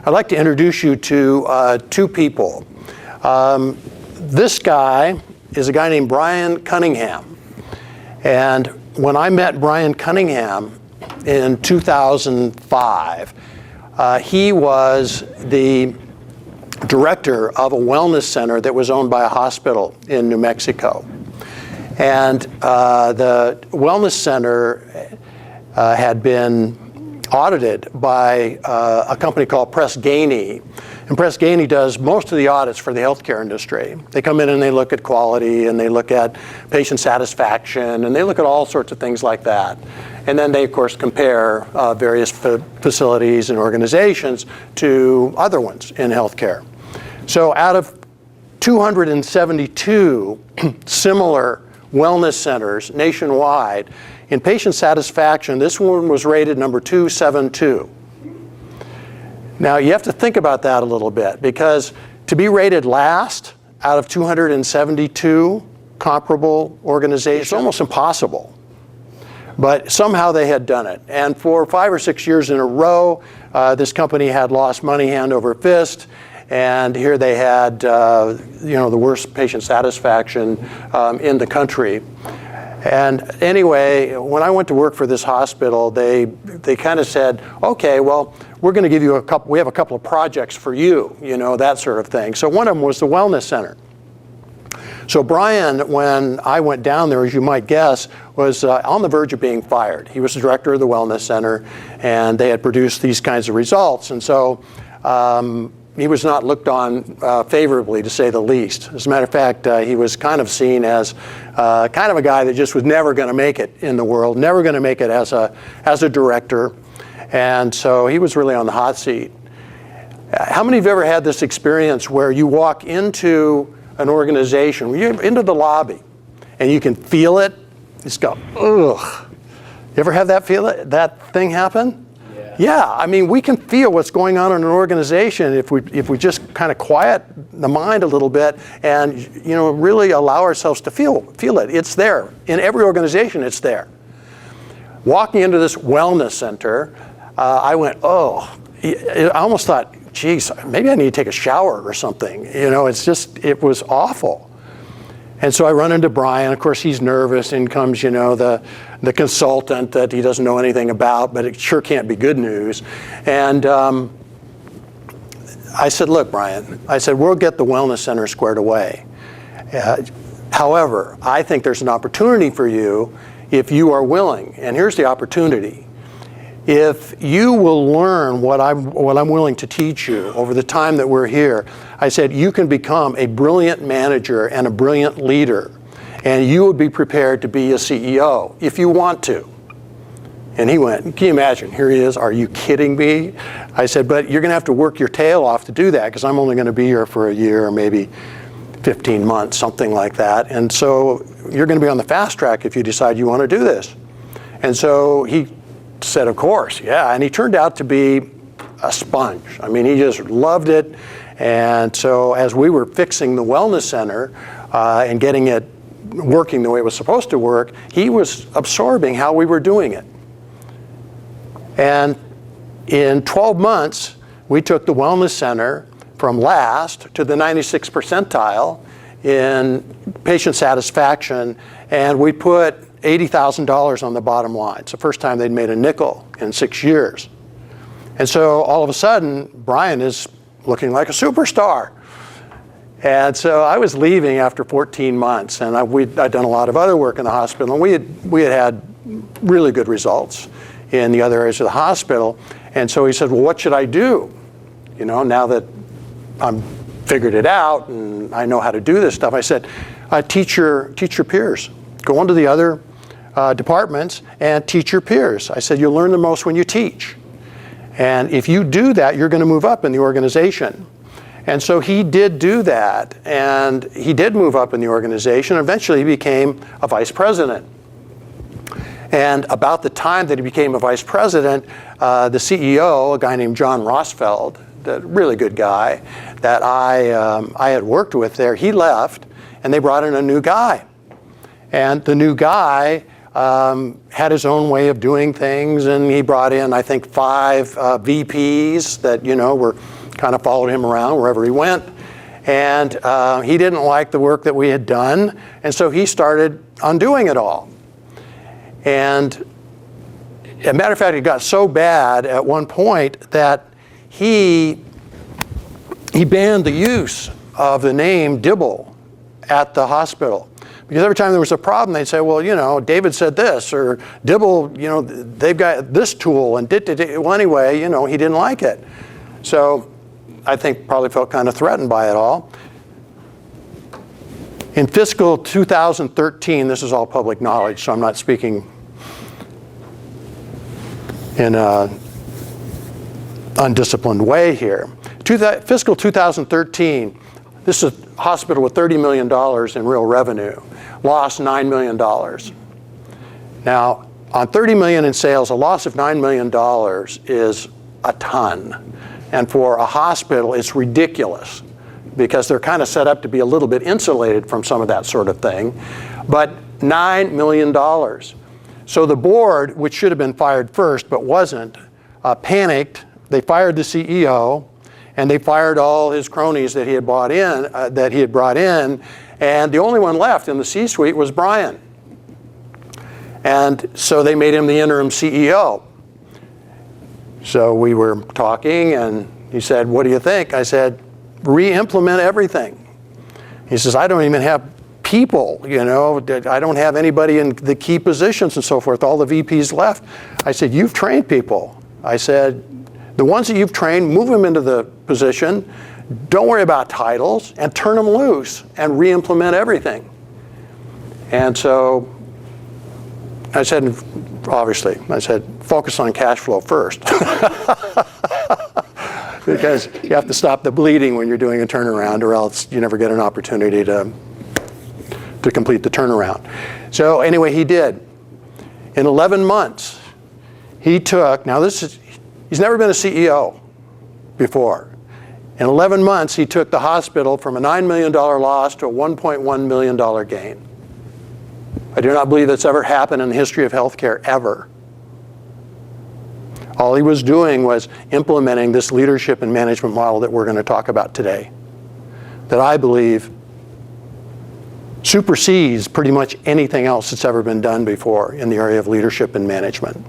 I'd like to introduce you to two people. This guy is a guy named Brian Cunningham. And when I met Brian Cunningham in 2005, he was the director of a wellness center that was owned by a hospital in New Mexico. And the wellness center had been audited by a company called Press Ganey. And Press Ganey does most of the audits for the healthcare industry. They come in and they look at quality, and they look at patient satisfaction, and they look at all sorts of things like that. And then they, of course, compare various facilities and organizations to other ones in healthcare. So out of 272 similar wellness centers nationwide, in patient satisfaction, this one was rated number 272. Now, you have to think about that a little bit, because to be rated last out of 272 comparable organizations, it's almost impossible. But somehow they had done it. And for 5 or 6 years in a row, this company had lost money hand over fist. And here they had, the worst patient satisfaction in the country. And anyway, when I went to work for this hospital, they kind of said, okay, well, we're going to give you we have a couple of projects for you, that sort of thing. So one of them was the wellness center. So Brian, when I went down there, as you might guess, was on the verge of being fired. He was the director of the wellness center, and they had produced these kinds of results. And so he was not looked on favorably, to say the least. As a matter of fact, he was kind of seen as kind of a guy that just was never going to make it in the world, never going to make it as a director. And so he was really on the hot seat. How many of you ever had this experience where you walk into an organization, you're into the lobby, and you can feel it? You just go, ugh. You ever have that thing happen? Yeah, I mean, we can feel what's going on in an organization if we just kind of quiet the mind a little bit and really allow ourselves to feel it. It's there. In every organization, it's there. Walking into this wellness center, I went, oh, I almost thought, geez, maybe I need to take a shower or something. It was awful. And so I run into Brian. Of course, he's nervous. In comes, the consultant that he doesn't know anything about, but it sure can't be good news. And I said, look, Brian, we'll get the wellness center squared away. However, I think there's an opportunity for you if you are willing. And here's the opportunity. If you will learn what I'm willing to teach you over the time that we're here, I said, you can become a brilliant manager and a brilliant leader, and you would be prepared to be a CEO if you want to. And he went, can you imagine? Here he is. Are you kidding me? I said, but you're going to have to work your tail off to do that, because I'm only going to be here for a year or maybe 15 months, something like that. And so you're going to be on the fast track if you decide you want to do this. And so he said, of course, yeah. And he turned out to be a sponge. I mean, he just loved it. And so as we were fixing the wellness center and getting it working the way it was supposed to work, he was absorbing how we were doing it. And in 12 months, we took the wellness center from last to the 96th percentile in patient satisfaction, and we put $80,000 on the bottom line. It's the first time they'd made a nickel in 6 years. And so all of a sudden, Brian is looking like a superstar. And so I was leaving after 14 months, and I'd done a lot of other work in the hospital, and we had really good results in the other areas of the hospital. And so he said, well, what should I do? Now that I'm figured it out and I know how to do this stuff. I said, teach your peers. Go into the other departments and teach your peers. I said, you'll learn the most when you teach. And if you do that, you're going to move up in the organization. And so he did do that, and he did move up in the organization. Eventually, he became a vice president. And about the time that he became a vice president, the CEO, a guy named John Rosfeld, a really good guy that I had worked with there, he left, and they brought in a new guy. And the new guy had his own way of doing things, and he brought in, I think, 5 VPs that, were kind of followed him around wherever he went. And he didn't like the work that we had done, and so he started undoing it all. And as a matter of fact, it got so bad at one point that he banned the use of the name Dibble at the hospital. Because every time there was a problem, they'd say, well, David said this, or Dibble, they've got this tool, and well, anyway, he didn't like it. So I think probably felt kind of threatened by it all. In fiscal 2013, this is all public knowledge, so I'm not speaking in an undisciplined way here. Fiscal 2013, this is a hospital with $30 million in real revenue, lost $9 million. Now, on $30 million in sales, a loss of $9 million is a ton. And for a hospital, it's ridiculous because they're kind of set up to be a little bit insulated from some of that sort of thing. But $9 million. So the board, which should have been fired first but wasn't, panicked. They fired the CEO, and they fired all his cronies that he had brought in, and the only one left in the C-suite was Brian. And so they made him the interim CEO. So we were talking, and he said, what do you think? I said, re-implement everything. He says, I don't even have people, I don't have anybody in the key positions and so forth. All the VPs left. I said, you've trained people. I said, the ones that you've trained, move them into the position. Don't worry about titles, and turn them loose and re-implement everything. And so I said, obviously, focus on cash flow first. Because you have to stop the bleeding when you're doing a turnaround, or else you never get an opportunity to complete the turnaround. So anyway, he did. In 11 months, he took, he's never been a CEO before. In 11 months, he took the hospital from a $9 million loss to a $1.1 million gain. I do not believe that's ever happened in the history of healthcare, ever. All he was doing was implementing this leadership and management model that we're going to talk about today, that I believe supersedes pretty much anything else that's ever been done before in the area of leadership and management.